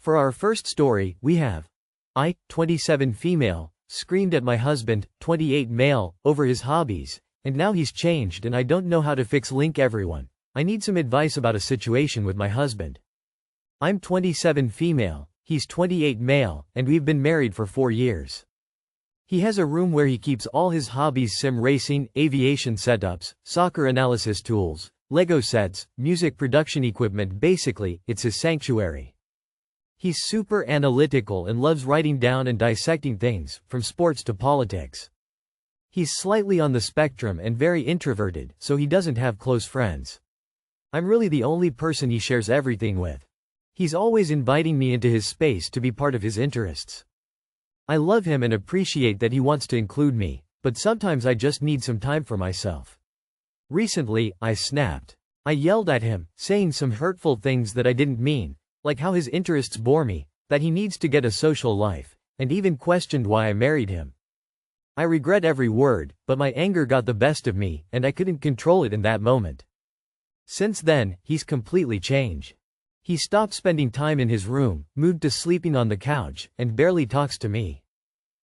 For our first story, we have I, 27 female, screamed at my husband, 28 male, over his hobbies, and now he's changed and I don't know how to fix. Link everyone. I need some advice about a situation with my husband. I'm 27 female, he's 28 male, and we've been married for 4 years. He has a room where he keeps all his hobbies: sim racing, aviation setups, soccer analysis tools, Lego sets, music production equipment. Basically, it's his sanctuary. He's super analytical and loves writing down and dissecting things, from sports to politics. He's slightly on the spectrum and very introverted, so he doesn't have close friends. I'm really the only person he shares everything with. He's always inviting me into his space to be part of his interests. I love him and appreciate that he wants to include me, but sometimes I just need some time for myself. Recently, I snapped. I yelled at him, saying some hurtful things that I didn't mean, like how his interests bore me, that he needs to get a social life, and even questioned why I married him. I regret every word, but my anger got the best of me, and I couldn't control it in that moment. Since then, he's completely changed. He stopped spending time in his room, moved to sleeping on the couch, and barely talks to me.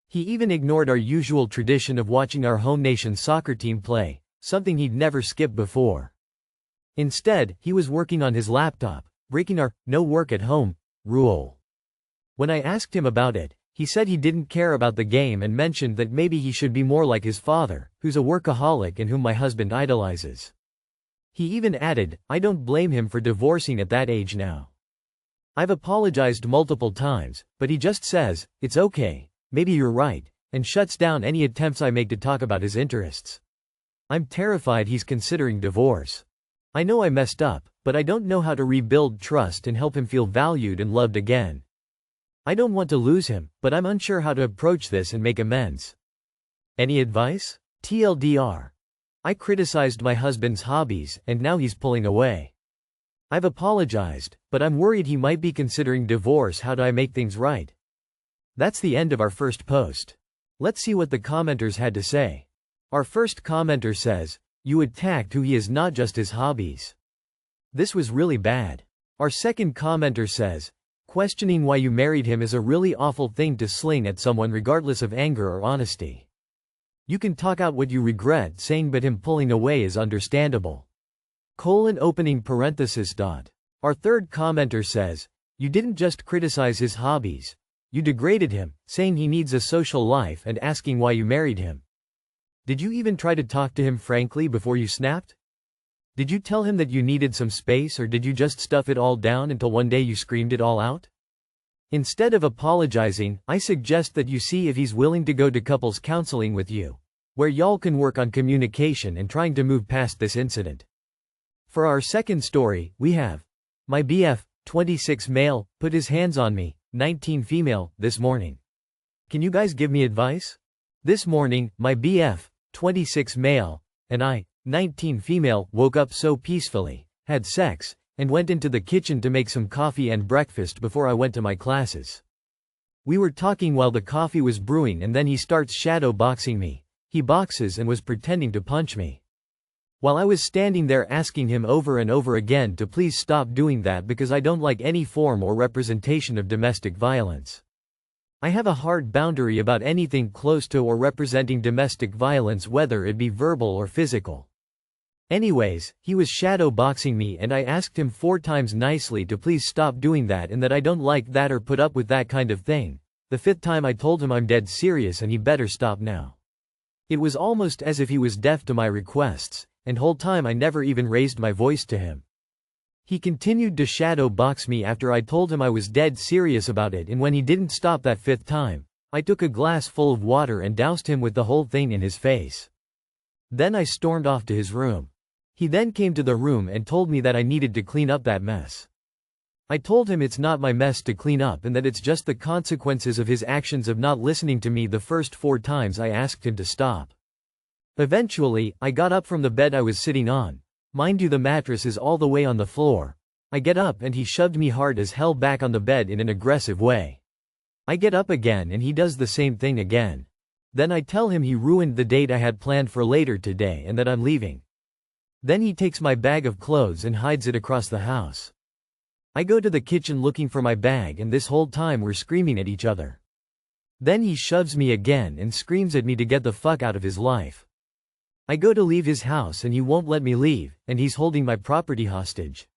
He even ignored our usual tradition of watching our home nation's soccer team play, something he'd never skipped before. Instead, he was working on his laptop, breaking our no work at home rule. When I asked him about it, he said he didn't care about the game and mentioned that maybe he should be more like his father, who's a workaholic and whom my husband idolizes. He even added, I don't blame him for divorcing at that age now. I've apologized multiple times, but he just says, it's okay, maybe you're right, and shuts down any attempts I make to talk about his interests. I'm terrified he's considering divorce. I know I messed up, but I don't know how to rebuild trust and help him feel valued and loved again. I don't want to lose him, but I'm unsure how to approach this and make amends. Any advice? TLDR. I criticized my husband's hobbies, and now he's pulling away. I've apologized, but I'm worried he might be considering divorce. How do I make things right? That's the end of our first post. Let's see what the commenters had to say. Our first commenter says, you attacked who he is, not just his hobbies. This was really bad. Our second commenter says, questioning why you married him is a really awful thing to sling at someone regardless of anger or honesty. You can talk out what you regret saying, but him pulling away is understandable. Opening parenthesis. Our third commenter says, you didn't just criticize his hobbies. You degraded him, saying he needs a social life and asking why you married him. Did you even try to talk to him frankly before you snapped? Did you tell him that you needed some space, or did you just stuff it all down until one day you screamed it all out? Instead of apologizing, I suggest that you see if he's willing to go to couples counseling with you, where y'all can work on communication and trying to move past this incident. For our second story, we have my BF, 26 male, put his hands on me, 19 female, this morning. Can you guys give me advice? This morning, my BF, 26 male, and I, 19 female, woke up so peacefully, had sex, and went into the kitchen to make some coffee and breakfast before I went to my classes. We were talking while the coffee was brewing, and then he starts shadow boxing me. He boxes and was pretending to punch me. While I was standing there asking him over and over again to please stop doing that because I don't like any form or representation of domestic violence. I have a hard boundary about anything close to or representing domestic violence, whether it be verbal or physical. Anyways, he was shadow boxing me and I asked him 4 times nicely to please stop doing that and that I don't like that or put up with that kind of thing. The 5th time I told him I'm dead serious and he better stop now. It was almost as if he was deaf to my requests, and whole time I never even raised my voice to him. He continued to shadow box me after I told him I was dead serious about it, and when he didn't stop that 5th time, I took a glass full of water and doused him with the whole thing in his face. Then I stormed off to his room. He then came to the room and told me that I needed to clean up that mess. I told him it's not my mess to clean up and that it's just the consequences of his actions of not listening to me the first 4 times I asked him to stop. Eventually, I got up from the bed I was sitting on. Mind you, the mattress is all the way on the floor. I get up and he shoved me hard as hell back on the bed in an aggressive way. I get up again and he does the same thing again. Then I tell him he ruined the date I had planned for later today and that I'm leaving. Then he takes my bag of clothes and hides it across the house. I go to the kitchen looking for my bag, and this whole time we're screaming at each other. Then he shoves me again and screams at me to get the fuck out of his life. I go to leave his house and he won't let me leave, and he's holding my property hostage.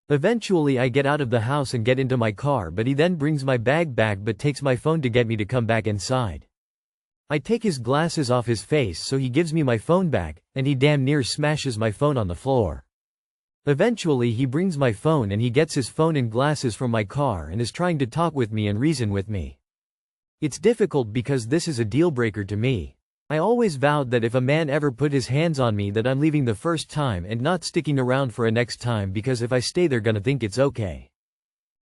Eventually I get out of the house and get into my car, but he then brings my bag back but takes my phone to get me to come back inside. I take his glasses off his face, so he gives me my phone back, and he damn near smashes my phone on the floor. Eventually he brings my phone and he gets his phone and glasses from my car and is trying to talk with me and reason with me. It's difficult because this is a deal breaker to me. I always vowed that if a man ever put his hands on me that I'm leaving the first time and not sticking around for a next time, because if I stay they're gonna think it's okay.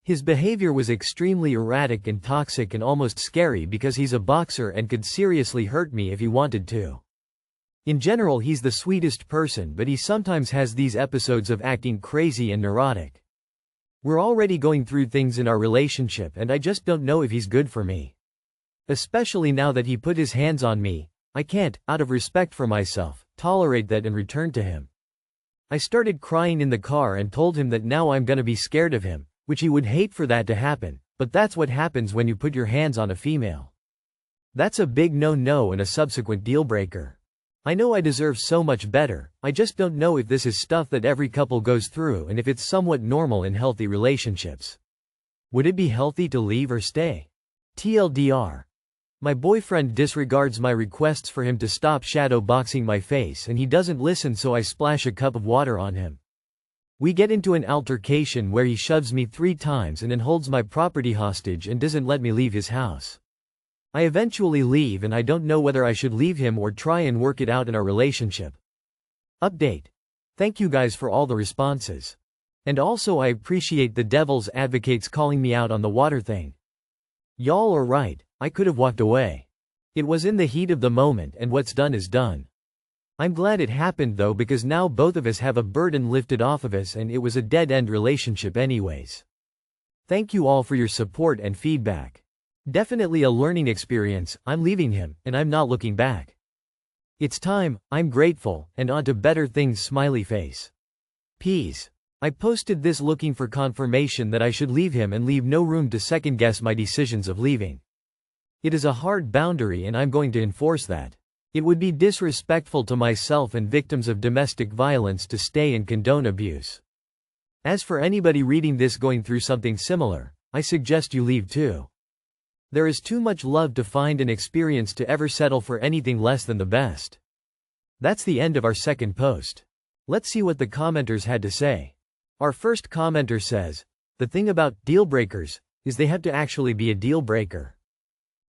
His behavior was extremely erratic and toxic and almost scary because he's a boxer and could seriously hurt me if he wanted to. In general he's the sweetest person, but he sometimes has these episodes of acting crazy and neurotic. We're already going through things in our relationship and I just don't know if he's good for me. Especially now that he put his hands on me, I can't, out of respect for myself, tolerate that and return to him. I started crying in the car and told him that now I'm gonna be scared of him, which he would hate for that to happen, but that's what happens when you put your hands on a female. That's a big no-no and a subsequent deal breaker. I know I deserve so much better, I just don't know if this is stuff that every couple goes through and if it's somewhat normal in healthy relationships. Would it be healthy to leave or stay? TLDR. My boyfriend disregards my requests for him to stop shadow boxing my face and he doesn't listen, so I splash a cup of water on him. We get into an altercation where he shoves me 3 times and then holds my property hostage and doesn't let me leave his house. I eventually leave and I don't know whether I should leave him or try and work it out in our relationship. Update. Thank you guys for all the responses. And also I appreciate the devil's advocates calling me out on the water thing. Y'all are right. I could have walked away. It was in the heat of the moment and what's done is done. I'm glad it happened though, because now both of us have a burden lifted off of us and it was a dead-end relationship anyways. Thank you all for your support and feedback. Definitely a learning experience. I'm leaving him, and I'm not looking back. It's time, I'm grateful, and on to better things, smiley face. Peace. I posted this looking for confirmation that I should leave him and leave no room to second-guess my decisions of leaving. It is a hard boundary and I'm going to enforce that. It would be disrespectful to myself and victims of domestic violence to stay and condone abuse. As for anybody reading this going through something similar, I suggest you leave too. There is too much love to find and experience to ever settle for anything less than the best. That's the end of our second post. Let's see what the commenters had to say. Our first commenter says, "The thing about deal breakers is they have to actually be a deal breaker.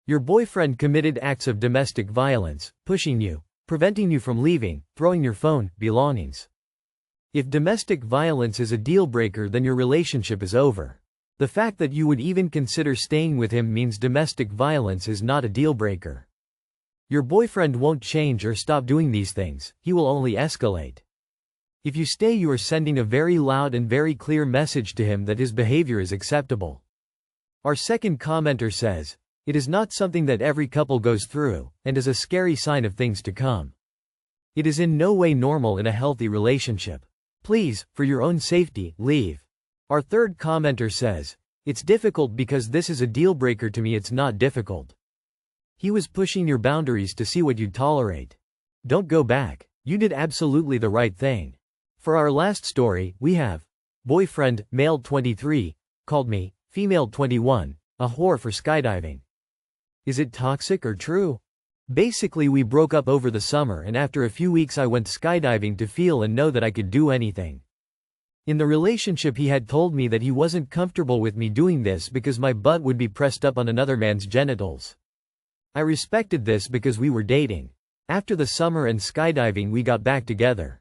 Your boyfriend committed acts of domestic violence, pushing you, preventing you from leaving, throwing your phone, belongings. If domestic violence is a deal breaker, then your relationship is over. The fact that you would even consider staying with him means domestic violence is not a deal breaker. Your boyfriend won't change or stop doing these things, he will only escalate. If you stay, you are sending a very loud and very clear message to him that his behavior is acceptable." Our second commenter says, "It is not something that every couple goes through, and is a scary sign of things to come. It is in no way normal in a healthy relationship. Please, for your own safety, leave." Our third commenter says, "It's difficult because this is a deal breaker to me. It's not difficult. He was pushing your boundaries to see what you'd tolerate. Don't go back. You did absolutely the right thing." For our last story, we have, "Boyfriend, male 23, called me, female 21, a whore for skydiving. Is it toxic or true? Basically we broke up over the summer and after a few weeks I went skydiving to feel and know that I could do anything. In the relationship he had told me that he wasn't comfortable with me doing this because my butt would be pressed up on another man's genitals. I respected this because we were dating. After the summer and skydiving we got back together.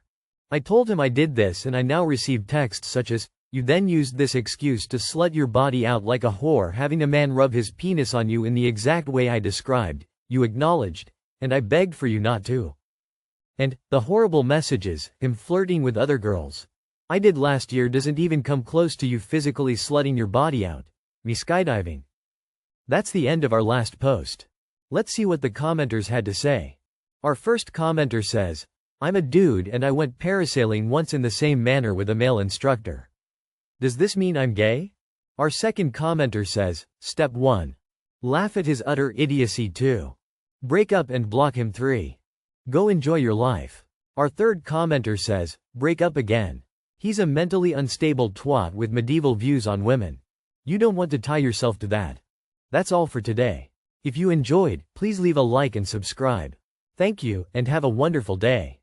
I told him I did this and I now receive texts such as, 'You then used this excuse to slut your body out like a whore, having a man rub his penis on you in the exact way I described, you acknowledged, and I begged for you not to.' And, the horrible messages, him flirting with other girls. I did last year doesn't even come close to you physically slutting your body out. Me skydiving." That's the end of our last post. Let's see what the commenters had to say. Our first commenter says, "I'm a dude and I went parasailing once in the same manner with a male instructor. Does this mean I'm gay? Our second commenter says, Step 1. Laugh at his utter idiocy. 2. Break up and block him. 3. Go enjoy your life. Our third commenter says, break up again. He's a mentally unstable twat with medieval views on women. You don't want to tie yourself to that. That's all for today. If you enjoyed, please leave a like and subscribe. Thank you, and have a wonderful day.